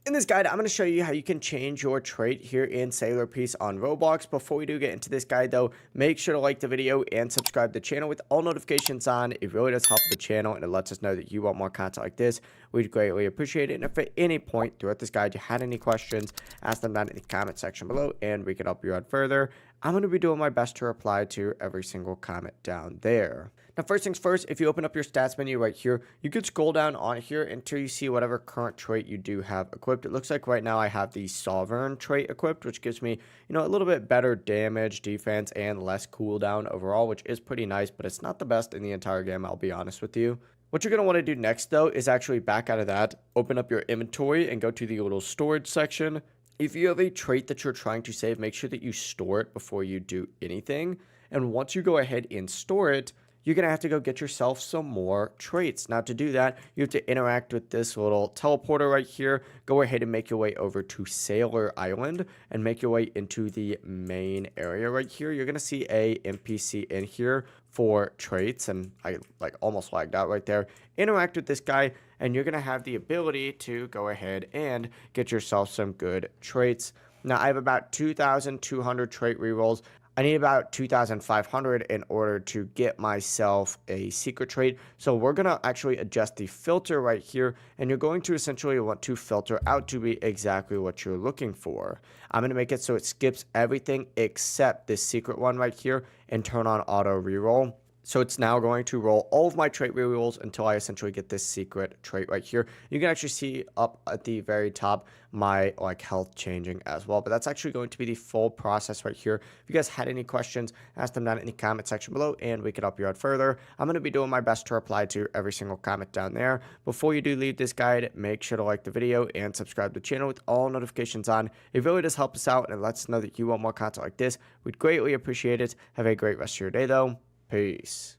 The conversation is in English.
In this guide, I'm going to show you how you can change your trait here in Sailor Piece on Roblox. Before we do get into this guide though, make sure to like the video and subscribe to the channel with all notifications on. It really does help the channel and it lets us know that you want more content like this. We'd greatly appreciate it. And if at any point throughout this guide you had any questions, ask them down in the comment section below and we can help you out further. I'm going to be doing my best to reply to every single comment down there. Now, first things first, if you open up your stats menu right here, you could scroll down on here until you see whatever current trait you do have equipped. It looks like right now I have the Sovereign trait equipped, which gives me, a little bit better damage, defense, and less cooldown overall, which is pretty nice, but it's not the best in the entire game, I'll be honest with you. What you're going to want to do next, though, is actually back out of that, open up your inventory, and go to the little storage section. If you have a trait that you're trying to save, make sure that you store it before you do anything. And once you go ahead and store it, you're going to have to go get yourself some more traits. Now, to do that, you have to interact with this little teleporter right here. Go ahead and make your way over to Sailor Island and make your way into the main area right here. You're going to see a NPC in here for traits, and I almost lagged out right there. Interact with this guy, and you're going to have the ability to go ahead and get yourself some good traits. Now, I have about 2,200 trait rerolls. I need about 2,500 in order to get myself a secret trait. So we're going to actually adjust the filter right here. And you're going to essentially want to filter out to be exactly what you're looking for. I'm going to make it so it skips everything except this secret one right here and turn on auto reroll. So it's now going to roll all of my trait rerolls until I essentially get this secret trait right here. You can actually see up at the very top my health changing as well. But that's actually going to be the full process right here. If you guys had any questions, ask them down in the comment section below and we can help you out further. I'm going to be doing my best to reply to every single comment down there. Before you do leave this guide, make sure to like the video and subscribe to the channel with all notifications on. It really does help us out and lets us know that you want more content like this. We'd greatly appreciate it. Have a great rest of your day though. Peace.